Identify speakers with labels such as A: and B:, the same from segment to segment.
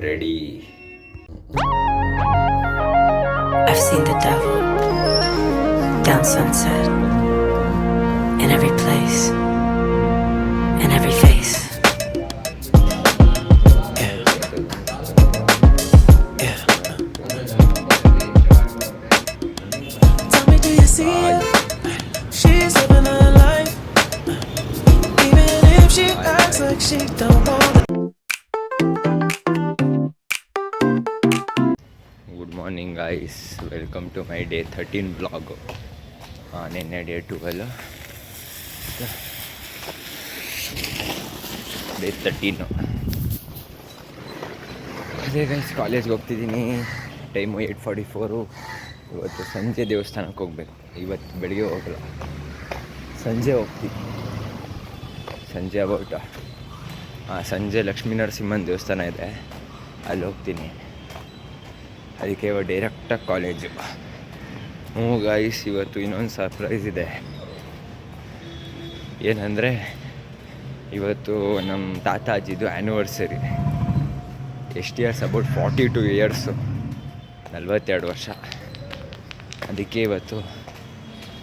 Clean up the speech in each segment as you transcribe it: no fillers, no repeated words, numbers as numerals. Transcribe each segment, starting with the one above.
A: Ready.
B: I've seen the devil down Sunset, in every place, in every face. Yeah. Yeah. Tell me, do you see it? She's living her life, even if she acts like she don't want it.
A: Good morning guys, welcome to my day 13 vlog. ನಿನ್ನೆ day 12, day 13. ಅದೇ guys, ಕಾಲೇಜ್ಗೆ ಹೋಗ್ತಿದ್ದೀನಿ. Time 8:44. ಇವತ್ತು ಸಂಜೆ ದೇವಸ್ಥಾನಕ್ಕೆ ಹೋಗ್ಬೇಕು. ಇವತ್ತು ಬೆಳಿಗ್ಗೆ ಹೋಗಲ್ಲ, ಸಂಜೆ ಹೋಗ್ತೀನಿ. ಸಂಜೆ ಅಬೌಟ್ ಸಂಜೆ ಲಕ್ಷ್ಮೀ ನರಸಿಂಹನ ದೇವಸ್ಥಾನ ಇದೆ, ಅಲ್ಲಿ ಹೋಗ್ತೀನಿ. ಅದಕ್ಕೆ ಇವಾಗ ಡೈರೆಕ್ಟಾಗಿ ಕಾಲೇಜು. ಗೈಸ್, ಇವತ್ತು ಇನ್ನೊಂದು ಸರ್ಪ್ರೈಸ್ ಇದೆ. ಏನಂದರೆ ಇವತ್ತು ನಮ್ಮ ತಾತ ಅಜ್ಜಿದು ಆ್ಯನಿವರ್ಸರಿ. ಎಷ್ಟು ಇಯರ್ಸ್? ಅಬೌಟ್ 42 ಇಯರ್ಸು, 42 ವರ್ಷ. ಅದಕ್ಕೆ ಇವತ್ತು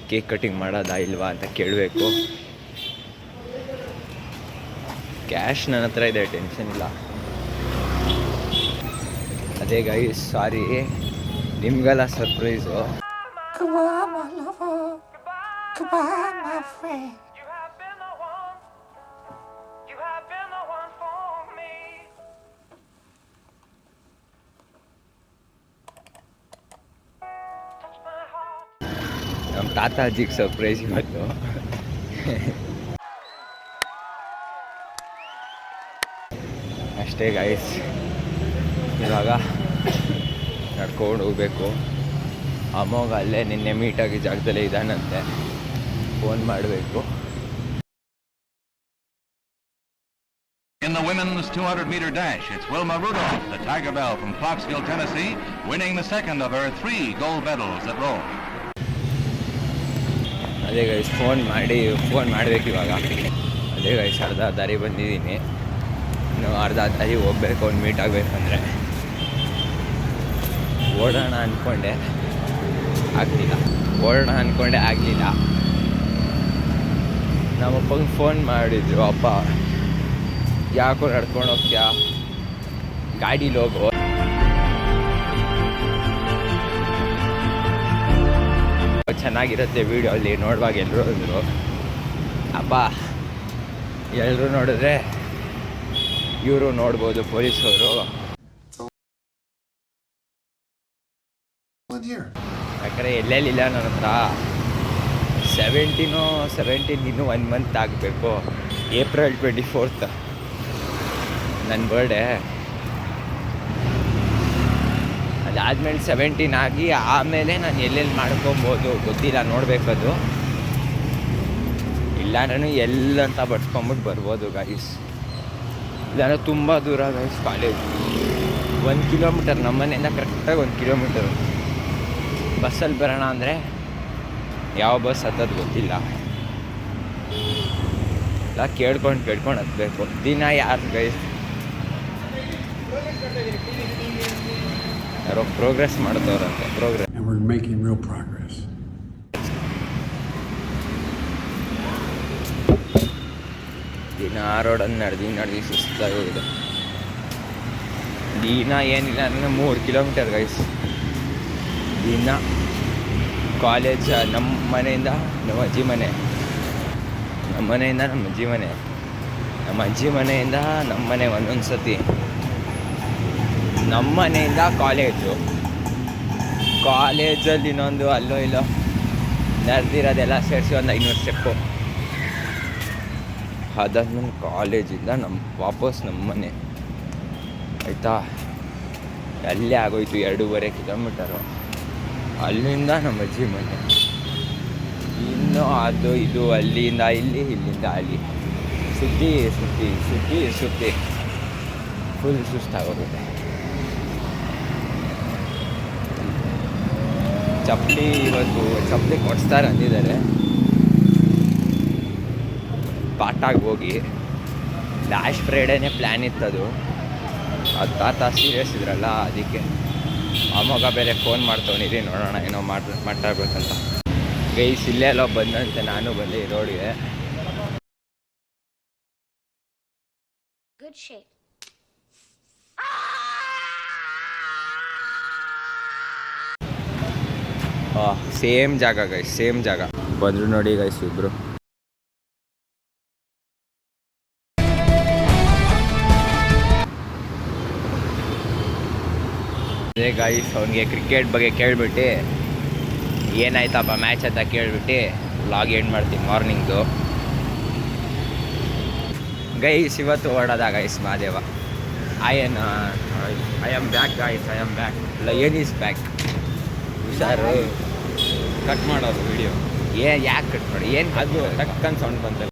A: ಕೇಕ್ ಕಟಿಂಗ್ ಮಾಡೋದಾ ಇಲ್ವಾ ಅಂತ ಕೇಳಬೇಕು. ಕ್ಯಾಶ್ ನನ್ನ ಹತ್ರ ಇದೆ, ಟೆನ್ಷನ್ ಇಲ್ಲ. ಅದೇ ಗೈಸ್, ಸಾರಿ ನಿಮ್ಗೆಲ್ಲ ಸರ್ಪ್ರೈಸು. ನಮ್ಮ ತಾತ ಅಜ್ಜಿಗೆ ಸರ್ಪ್ರೈಸ್ ಇವತ್ತು. ಅಷ್ಟೇ ಗೈಸ್, ಇವಾಗ ನಡ್ಕೊಂಡು ಹೋಗ್ಬೇಕು. ಅಮ್ಮಗ ಅಲ್ಲೇ ನಿನ್ನೆ ಮೀಟಾಗಿ ಜಾಗದಲ್ಲೇ ಇದ್ದಾನಂತೆ, ಫೋನ್ ಮಾಡಬೇಕು.
C: In the women's 200-meter dash, it's Wilma Rudolph, the Tiger Belle from Clarksville, Tennessee, winning the second of her 3 gold medals at Rome.
A: ಅದೇ ಗೈಸ್, ಫೋನ್ ಮಾಡಬೇಕು ಇವಾಗ. ಅದೇ ಗೈಸ್, ಅರ್ಧ ದಾರಿ ಬಂದಿದ್ದೀನಿ. ಇನ್ನು ಅರ್ಧ ದಾರಿ ಹೋಗ್ಬೇಕು, ಅವ್ನು ಮೀಟ್ ಆಗಬೇಕಂದ್ರೆ. ಓಡೋಣ ಅಂದ್ಕೊಂಡೆ, ಆಗಲಿಲ್ಲ. ನಮ್ಮಪ್ಪಂಗೆ ಫೋನ್ ಮಾಡಿದ್ರು, ಅಪ್ಪ ಯಾಕೋ ನಡ್ಕೊಂಡು ಹೋಗ್ತೀಯಾ, ಗಾಡೀಲಿ ಹೋಗು. ಚೆನ್ನಾಗಿರುತ್ತೆ ವೀಡಿಯೋ, ಅಲ್ಲಿ ನೋಡುವಾಗ ಎಲ್ಲರೂ ಅಂದರು. ಅಪ್ಪ ಎಲ್ಲರೂ ನೋಡಿದ್ರೆ ಇವರು ನೋಡ್ಬೋದು, ಪೊಲೀಸವರು. ಯಾಕಂದರೆ ಎಲ್ಲೆಲ್ಲಿಲ್ಲ ನನ್ನ ಹತ್ರ. 17 ಇನ್ನೂ 1 ಮಂತ್ ಆಗಬೇಕು. ಏಪ್ರಿಲ್ 24 ನನ್ನ ಬರ್ಡೇ. ಅದಾದಮೇಲೆ 17 ಆಗಿ ಆಮೇಲೆ ನಾನು ಎಲ್ಲೆಲ್ಲಿ ಮಾಡ್ಕೊಬೋದು ಗೊತ್ತಿಲ್ಲ, ನೋಡಬೇಕದು. ಇಲ್ಲ ನಾನು ಎಲ್ಲಂತ ಬಡ್ಸ್ಕೊಂಬಿಟ್ಟು ಬರ್ಬೋದು ಗೈಸ್. ಇಲ್ಲ ತುಂಬ ದೂರ ಗೈಸ್ ಕಾಲೇಜ್. 1 ಕಿಲೋಮೀಟರ್, ನಮ್ಮ ಮನೆಯಿಂದ ಕರೆಕ್ಟಾಗಿ 1 ಕಿಲೋಮೀಟರು. ಬಸ್ಸಲ್ಲಿ ಬರೋಣ ಅಂದರೆ ಯಾವ ಬಸ್ ಹತ್ತೋದು ಗೊತ್ತಿಲ್ಲ. ಇಲ್ಲ ಕೇಳ್ಕೊಂಡು ಹತ್ತಬೇಕು. ದಿನ ಯಾರು ಗೈಸ್ ಯಾರೋ ಪ್ರೋಗ್ರೆಸ್ ಮಾಡ್ತವ್ರಂತೆ, ಪ್ರೋಗ್ರೆಸ್. ದಿನ ರೋಡನ್ನು ನಡೆದು ಸುಸ್ತಾಗಿ ಹೋಗಿದೆ. ದಿನ ಏನಿಲ್ಲ ಅಂದರೆ 3 ಕಿಲೋಮೀಟರ್ ಗೈಸ್. ದಿನ ಕಾಲೇಜ್, ನಮ್ಮ ಮನೆಯಿಂದ ನಮ್ಮ ಅಜ್ಜಿ ಮನೆ, ನಮ್ಮ ಮನೆಯಿಂದ ನಮ್ಮ ಅಜ್ಜಿ ಮನೆ, ನಮ್ಮ ಅಜ್ಜಿ ಮನೆಯಿಂದ ನಮ್ಮ ಮನೆ ಒಂದೊಂದು ಸತಿ, ನಮ್ಮ ಮನೆಯಿಂದ ಕಾಲೇಜಲ್ಲಿ ಇನ್ನೊಂದು ಅಲ್ಲೋ ಇಲ್ಲೋ ನಡೆದಿರೋದೆಲ್ಲ ಸೇರಿಸಿ ಒಂದು 500 ಸ್ಟೆಪ್ಪು. ಅದಾದ್ಮೇಲೆ ಕಾಲೇಜಿಂದ ವಾಪಸ್ ನಮ್ಮ ಮನೆ, ಆಯಿತಾ. ಅಲ್ಲೇ ಆಗೋಯ್ತು 2.5 ಕಿಲೋಮೀಟರು. ಅಲ್ಲಿಂದ ನಮ್ಮ ಅಜ್ಜಿ ಮನೆ, ಇನ್ನೂ ಅದು ಇದು, ಅಲ್ಲಿಂದ ಇಲ್ಲಿ, ಇಲ್ಲಿಂದ ಅಲ್ಲಿ, ಸುತ್ತಿ ಫುಲ್ ಸುಸ್ತಾಗೋಗುತ್ತೆ. ಇವತ್ತು ಚಪ್ಪಲಿ ಕೊಡಿಸ್ತಾರೆ ಅಂದಿದ್ದಾರೆ. ಬಾಟಾಗಿ ಹೋಗಿ ಲಾಸ್ಟ್ ಫ್ರೈಡೇನೇ ಪ್ಲ್ಯಾನ್ ಇತ್ತದು. ಅದು ತಾತ ಸೀರಿಯಸ್ ಇದ್ರಲ್ಲ ಅದಕ್ಕೆ. ಅಮ್ಮಗ ಬೇರೆ ಫೋನ್ ಮಾಡ್ತವನಿರಿ, ನೋಡೋಣ ಏನೋ ಮಾತಾಡ್ಬೇಕಂತ. ಗೈಸ್ ಇಲ್ಲೇ ಎಲ್ಲೋ ಬಂದಂತೆ, ನಾನು ಬಂದೆ ಈ ರೋಡ್ಗೆ.
D: Good shape.
A: ಸೇಮ್ ಜಾಗ ಗೈಸ್, ಸೇಮ್ ಜಾಗ. ಬಂದರು ನೋಡಿ ಗೈಸ್ ಇಬ್ರು. ಅದೇ ಗೈಸ್ ಅವನಿಗೆ ಕ್ರಿಕೆಟ್ ಬಗ್ಗೆ ಕೇಳ್ಬಿಟ್ಟು ಏನಾಯ್ತಪ್ಪ ಮ್ಯಾಚ್ ಅಂತ ಕೇಳ್ಬಿಟ್ಟು ವ್ಲಾಗ್ ಎಂಡ್ ಮಾಡ್ತೀನಿ ಮಾರ್ನಿಂಗ್ದು. ಗೈಸ್ ಇವತ್ತು ಹೊರಡೋದ guys Mahadeva. I am back guys, I am back. Lion is back. ಹುಷಾರು, ಕಟ್ ಮಾಡೋದು ವಿಡಿಯೋ. ಯಾಕೆ ಕಟ್ ಮಾಡಿ? ಏನು ಅದು ಟಕ್ಕನ್ ಸೌಂಡ್ ಬಂತಲ್ಲ.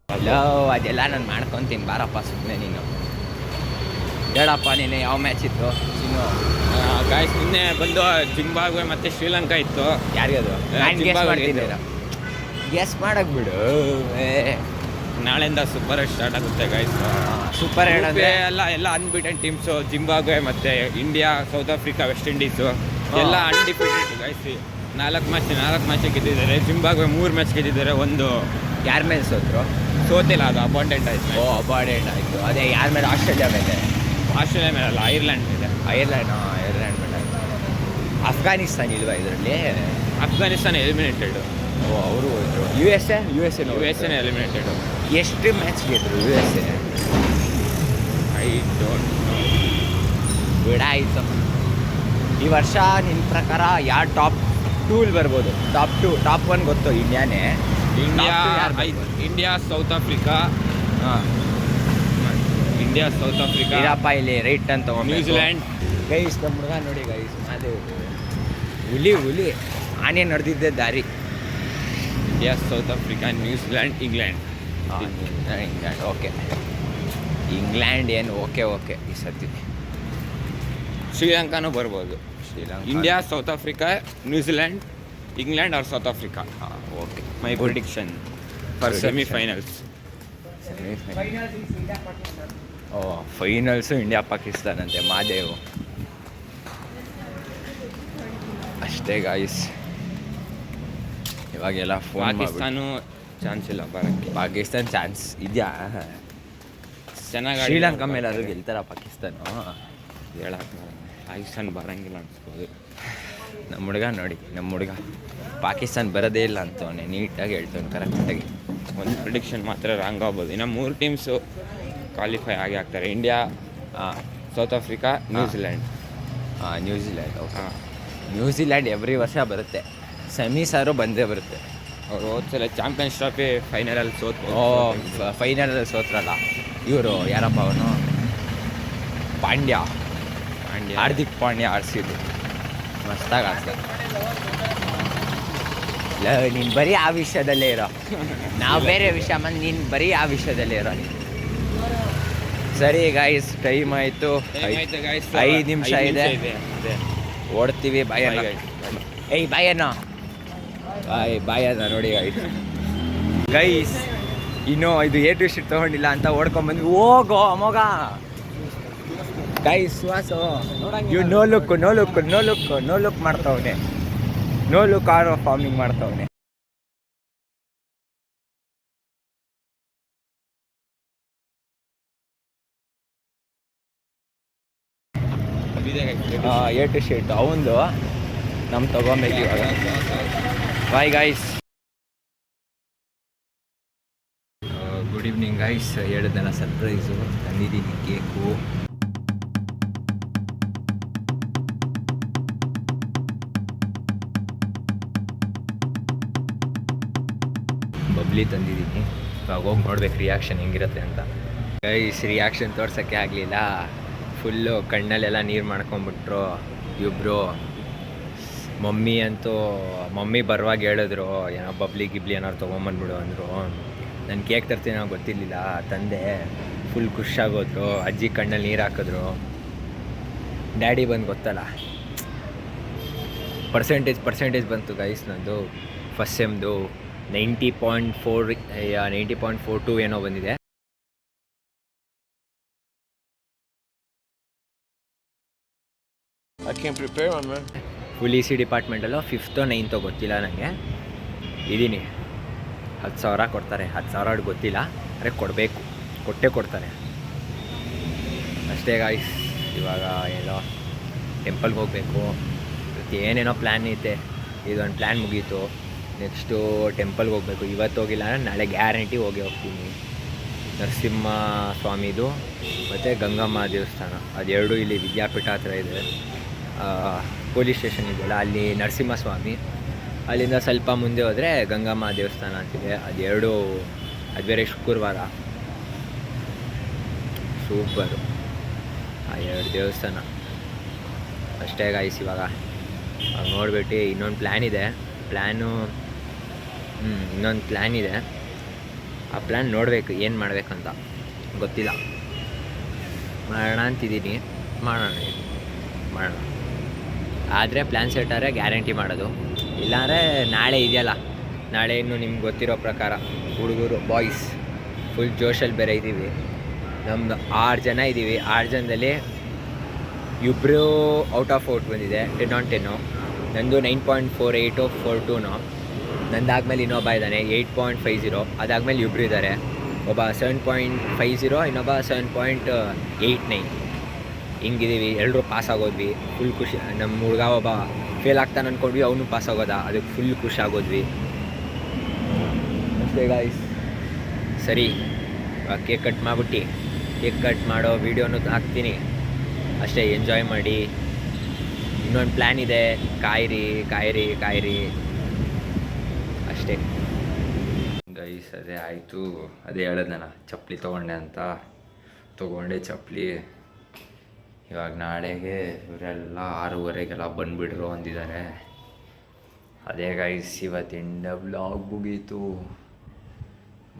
A: ಹಲೋ, ಅದೆಲ್ಲ ನಾನು ಮಾಡ್ಕೊತೀನಿ ಬಾರಪ್ಪ, ಸುಮ್ಮನೆ ನೀನು ಹೇಳಪ್ಪ. ನೀನು ಯಾವ ಮ್ಯಾಚ್ ಇತ್ತು ಚಿನ್ನು?
E: ಗಾಯ್ಸ್ ನಿನ್ನೆ ಬಂದು ಜಿಂಬಾಬ್ವೆ ಮತ್ತು ಶ್ರೀಲಂಕಾ ಇತ್ತು.
A: ಯಾರಿಗದು? ಗೆಸ್ ಮಾಡಕ್ ಬಿಡು.
E: ನಾಳೆಯಿಂದ ಸೂಪರ್ ಸ್ಟಾರ್ಟ್ ಆಗುತ್ತೆ ಗಾಯ್ಸ್.
A: ಸೂಪರ್
E: ಏನಂದ್ರೆ ಎಲ್ಲ ಅನ್ಬಿಟನ್ ಟೀಮ್ಸು. ಜಿಂಬಾಬ್ವೆ ಮತ್ತು India, South Africa, West Indies ಎಲ್ಲ ಅನ್ಡಿಫಿಟೆಡ್ ಗಾಯ್ಸ್. 4 ಮ್ಯಾಚ್ ಗೆದ್ದಿದ್ದಾರೆ. ಜಿಂಬಾಬ್ವೆ 3 ಮ್ಯಾಚ್ ಗೆದ್ದಿದ್ದಾರೆ. ಒಂದು
A: ಯಾರ ಮೇಲೆ ಸೋತರು?
E: ಸೋತಿಲ್ಲ, ಅದು ಅಬಾಂಡೆಂಟ್ ಆಯ್ತು.
A: ಅಬಾಂಡೆಂಟ್ ಆಯಿತು. ಅದೇ ಯಾರ ಮೇಲೆ? ಆಸ್ಟ್ರೇಲಿಯಾ ಮೇಲೆ?
E: ಆಸ್ಟ್ರೇಲಿಯಾ ಮೇಲೆ ಅಲ್ಲ, ಐರ್ಲೆಂಡ್ ಮೇಲೆ.
A: ಐರ್ಲೆಂಡ್ ಮೇಲೆ. ಅಫ್ಘಾನಿಸ್ತಾನ ಇಲ್ವಾ ಇದರಲ್ಲಿ?
E: ಅಫ್ಘಾನಿಸ್ತಾನ ಎಲಿಮಿನೇಟೆಡ್.
A: ಅವರು ಹೋದ್ರು. U S A
E: eliminated.
A: ಎಷ್ಟು ಮ್ಯಾಚ್ ಗೆದ್ರು U S A?
E: I don't know.
A: ಬಿಡಾಯಿತು. ಈ ವರ್ಷ ನಿನ್ನ ಪ್ರಕಾರ ಯಾರು ಟಾಪ್ 2 ಬರ್ಬೋದು? ಟಾಪ್ 1 ಗೊತ್ತು ಇಂಡಿಯಾನೇ.
E: India South Africa. India South Africa.
A: ಇರಪ್ಪ ಇಲ್ಲಿ ರೈಟ್ ಅಂತ.
E: ನ್ಯೂಜಿಲ್ಯಾಂಡ್.
A: ಗೈಸ್ ನಮ್ಮ ಹುಡುಗ ನೋಡಿ ಗೈಸ್, ಮಾದೇವ್ ಹುಲಿ ಆನೆ ನಡೆದಿದ್ದೆ ದಾರಿ.
E: India South Africa, New Zealand, England.
A: England okay. England ಏನು ಓಕೆ ಈ ಸತಿ.
E: ಶ್ರೀಲಂಕಾನೂ ಬರ್ಬೋದು.
A: Sri Lanka,
E: India, South Africa, New Zealand, England or South Africa.
A: Okay.
E: My prediction for semifinals.
A: Finals India Pakistan ಅಂತೆ ಮಾದೇವ್. ಅಷ್ಟೇ ಗಾಯ್ಸ್. ಇವಾಗೆಲ್ಲ
E: ಪಾಕಿಸ್ತಾನ ಚಾನ್ಸ್ ಇಲ್ಲ ಬರೋಕ್ಕೆ.
A: ಪಾಕಿಸ್ತಾನ ಚಾನ್ಸ್ ಇದೆಯಾ?
E: ಚೆನ್ನಾಗಿ
A: ಶ್ರೀಲಂಕಾ ಮೇಲೆ ಅದು ಗೆಲ್ತಾರ ಪಾಕಿಸ್ತಾನ?
E: ಹೇಳಕ್ಕೆ ಪಾಕಿಸ್ತಾನ ಬರೋಂಗಿಲ್ಲ ಅನ್ಸ್ಬೋದು.
A: ನಮ್ಮ ಹುಡುಗ ಪಾಕಿಸ್ತಾನ ಬರೋದೇ ಇಲ್ಲ ಅಂತವನೇ. ನೀಟಾಗಿ ಹೇಳ್ತಾನೆ ಕರೆಕ್ಟಾಗಿ.
E: ಒಂದು ಪ್ರಿಡಿಕ್ಷನ್ ಮಾತ್ರ ರಾಂಗ್ ಆಗ್ಬೋದು. ಇನ್ನು 3 ಟೀಮ್ಸು ಕ್ವಾಲಿಫೈ ಆಗ್ತಾರೆ. India, South Africa, New Zealand.
A: New Zealand every ವರ್ಷ ಬರುತ್ತೆ. ಸೆಮೀಸಾರು ಬಂದೇ ಬರುತ್ತೆ.
E: ಅವರು ಹೋದ್ಸಲ ಚಾಂಪಿಯನ್ಸ್ ಟ್ರಾಫಿ ಫೈನಲಲ್ಲಿ
A: ಫೈನಲಲ್ಲಿ ಸೋತ್ರಲ್ಲ ಇವರು. ಯಾರಪ್ಪ ಅವನು? ಪಾಂಡ್ಯ. ಹಾರ್ದಿಕ್ ಪಾಂಡ್ಯ ಆಡಿಸಿದ್ದು ಮಸ್ತಾಗಿ ಆಡ್ತಾರೆ. ನೀನು ಬರೀ ಆ ವಿಷಯದಲ್ಲೇ ಇರೋ. ನಾವು ಬೇರೆ ವಿಷಯ ಬಂದು ನೀನು ಬರೀ ಆ ವಿಷಯದಲ್ಲೇ ಇರೋ. ಸರಿ ಗಾಯ್ಸ್, ಟೈಮ್ ಆಯಿತು. 5 ನಿಮಿಷ ಇದೆ. ಓಡ್ತೀವಿ. ಬಾಯನ್ನ ಬಾಯನ್ನ ನೋಡಿ ಗೈಸ್. ಇನ್ನೂ ಇದು A to ಶೀಟ್ ತೊಗೊಂಡಿಲ್ಲ ಅಂತ ಓಡ್ಕೊಂಬಂದ್ವಿ. ಹೋಗೋ ಮಗ ಗೈಸ್. ಸುವಾಸು ಇವ್ ನೋ ಲುಕ್ ಮಾಡ್ತಾವನೆ. ನೋ ಲುಕ್ ಆರ್ ಫಾರ್ಮಿಂಗ್ ಮಾಡ್ತಾವನೆ. A to ಶೀಟ್ ಅವಂದು ನಮ್ಮ ತಗೊಬೇಕು ಇವಾಗ. Bye guys. Good evening guys. ಹೇಳಿದ್ದೆಲ್ಲ ಸರ್ಪ್ರೈಸು ತಂದಿದ್ದೀನಿ. ಕೇಕು, ಬಬ್ಲಿ ತಂದಿದ್ದೀನಿ. ಇವಾಗ ಹೋಗಿ ನೋಡ್ಬೇಕು ರಿಯಾಕ್ಷನ್ ಹೆಂಗಿರುತ್ತೆ ಅಂತ. ಗೈಸ್ ರಿಯಾಕ್ಷನ್ ತೋರ್ಸೋಕ್ಕೆ ಆಗಲಿಲ್ಲ. ಫುಲ್ಲು ಕಣ್ಣಲ್ಲೆಲ್ಲ ನೀರು ಮಾಡ್ಕೊಂಬಿಟ್ರು ಇಬ್ಬರು. ಮಮ್ಮಿ ಬರುವಾಗ ಹೇಳಿದ್ರು ಏನೋ ಬಬ್ಲಿ ಗಿಬ್ಲಿ ಏನಾದ್ರು ತೊಗೊಂಬಂದ್ಬಿಡು ಅಂದರು. ನಾನು ಕೇಕ್ ತರ್ತೀನಿ ನಾವು ಗೊತ್ತಿರಲಿಲ್ಲ. ತಂದೆ ಫುಲ್ ಖುಷಿಯಾಗೋದ್ರು. ಅಜ್ಜಿ ಕಣ್ಣಲ್ಲಿ ನೀರು ಹಾಕಿದ್ರು. ಡ್ಯಾಡಿ ಬಂದು ಗೊತ್ತಲ್ಲ ಪರ್ಸೆಂಟೇಜ್ ಬಂತು ಗೈಸ್. ನಂದು ಫಸ್ಟ್ ಸೆಮ್ದು 90.42 ಏನೋ ಬಂದಿದೆ.
D: I can't prepare one, man.
A: Full E C ಡಿಪಾರ್ಟ್ಮೆಂಟಲ್ಲೋ 5th 9th ಗೊತ್ತಿಲ್ಲ ನನಗೆ. ಇದ್ದೀನಿ. 10,000 ಕೊಡ್ತಾರೆ. 10,000 ಗೊತ್ತಿಲ್ಲ, ಅಂದರೆ ಕೊಟ್ಟೇ ಕೊಡ್ತಾರೆ ಅಷ್ಟೇ ಗಾಯ್ಸ್. ಇವಾಗ ಏನೋ ಟೆಂಪಲ್ಗೆ ಹೋಗಬೇಕು. ಏನೇನೋ ಪ್ಲ್ಯಾನ್ ಐತೆ. ಇದೊಂದು ಪ್ಲ್ಯಾನ್ ಮುಗೀತು. ನೆಕ್ಸ್ಟು ಟೆಂಪಲ್ಗೆ ಹೋಗಬೇಕು. ಇವತ್ತು ಹೋಗಿಲ್ಲ ಅಂದರೆ ನಾಳೆ ಗ್ಯಾರಂಟಿ ಹೋಗ್ತೀನಿ. ನರಸಿಂಹ ಸ್ವಾಮಿದು ಮತ್ತು ಗಂಗಮ್ಮ ದೇವಸ್ಥಾನ, ಅದೆರಡು ಇಲ್ಲಿ ವಿದ್ಯಾಪೀಠ ಹತ್ರ ಇದೆ. ಪೊಲೀಸ್ ಸ್ಟೇಷನ್ ಇದೆಯಲ್ಲ, ಅಲ್ಲಿ ನರಸಿಂಹಸ್ವಾಮಿ, ಅಲ್ಲಿಂದ ಸ್ವಲ್ಪ ಮುಂದೆ ಹೋದರೆ ಗಂಗಮ್ಮ ದೇವಸ್ಥಾನ ಅಂತಿದೆ. ಅದೆರಡು, ಅದು ಬೇರೆ ಶುಕ್ರವಾರ. ಸೂಪರು ಆ ಎರಡು ದೇವಸ್ಥಾನ ಅಷ್ಟೇ ಗಾಯ್ಸ್. ಇವಾಗ ನೋಡ್ಬಿಟ್ಟು ಇನ್ನೊಂದು ಪ್ಲ್ಯಾನ್ ಇದೆ. ಇನ್ನೊಂದು ಪ್ಲ್ಯಾನ್ ಇದೆ. ಆ ಪ್ಲ್ಯಾನ್ ನೋಡಬೇಕು, ಏನು ಮಾಡಬೇಕಂತ ಗೊತ್ತಿಲ್ಲ. ಮಾಡೋಣ ಅಂತಿದ್ದೀನಿ. ಮಾಡೋಣ ಆದರೆ ಪ್ಲ್ಯಾನ್ ಸೆಟ್ ಆದರೆ ಗ್ಯಾರಂಟಿ ಮಾಡೋದು. ಇಲ್ಲಾಂದರೆ ನಾಳೆ ಇದೆಯಲ್ಲ, ನಾಳೆ ಇನ್ನು ನಿಮ್ಗೆ ಗೊತ್ತಿರೋ ಪ್ರಕಾರ ಹುಡುಗರು ಬಾಯ್ಸ್ ಫುಲ್ ಜೋಶಲ್ಲಿ ಬೇರೆ ಇದ್ದೀವಿ. ನಮ್ಮದು 6 ಜನ ಇದ್ದೀವಿ. 6 ಜನದಲ್ಲಿ ಇಬ್ಬರು ಔಟ್ ಆಫ್ ಔಟ್ ಬಂದಿದೆ, 10 on 10. ನಂದು 9.48 42. ನಂದಾದ್ಮೇಲೆ ಇನ್ನೊಬ್ಬ ಇದ್ದಾನೆ 8.50. ಅದಾದಮೇಲೆ ಇಬ್ಬರು ಇದ್ದಾರೆ, ಒಬ್ಬ 7.50, ಇನ್ನೊಬ್ಬ 7.89. ಹಿಂಗಿದ್ದೀವಿ. ಎಲ್ಲರೂ ಪಾಸ್ ಆಗೋದ್ವಿ. ಫುಲ್ ಖುಷಿ. ನಮ್ಮ ಹುಡುಗ ಒಬ್ಬ ಫೇಲ್ ಆಗ್ತಾನೆ ಅಂದ್ಕೊಂಡ್ವಿ, ಅವನು ಪಾಸ್ ಆಗೋದ, ಅದಕ್ಕೆ ಫುಲ್ ಖುಷಿ ಆಗೋದ್ವಿ ಅಷ್ಟೇ ಗಾಯ್ಸ್. ಸರಿ, ಕೇಕ್ ಕಟ್ ಮಾಡಿಬಿಟ್ಟು ಕೇಕ್ ಕಟ್ ಮಾಡೋ ವೀಡಿಯೋನು ಹಾಕ್ತೀನಿ ಅಷ್ಟೇ. ಎಂಜಾಯ್ ಮಾಡಿ. ಇನ್ನೊಂದು ಪ್ಲ್ಯಾನ್ ಇದೆ, ಕಾಯಿರಿ ಅಷ್ಟೇ ಗೈಸ್. ಅದೇ ಆಯಿತು. ಅದೇ ಹೇಳೋದು ನಾನು, ಚಪ್ಪಲಿ ತೊಗೊಂಡೆ ಅಂತ. ತೊಗೊಂಡೆ ಚಪ್ಪಲಿ. ಇವಾಗ ನಾಳೆಗೆ ಇವರೆಲ್ಲ 6:30 ಬಂದುಬಿಡ್ರು ಅಂದಿದ್ದಾರೆ. ಅದೇ ಗೈಸ್, ಇವತ್ತಿನ ವ್ಲಾಗ್ ಮುಗೀತು.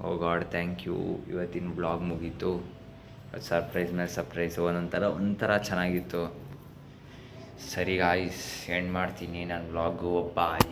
A: ಓ ಗಾಡ್, ಥ್ಯಾಂಕ್ ಯು. ಇವತ್ತಿನ ವ್ಲಾಗ್ ಮುಗೀತು. ಸರ್ಪ್ರೈಸ್ ಮೇಲೆ ಸರ್ಪ್ರೈಸು, ಒಂಥರ ಚೆನ್ನಾಗಿತ್ತು. ಸರಿ ಗಾಯ್ಸ್, ಎಂಡ್ ಮಾಡ್ತೀನಿ ನಾನು ವ್ಲಾಗು. ಬಾಯ್.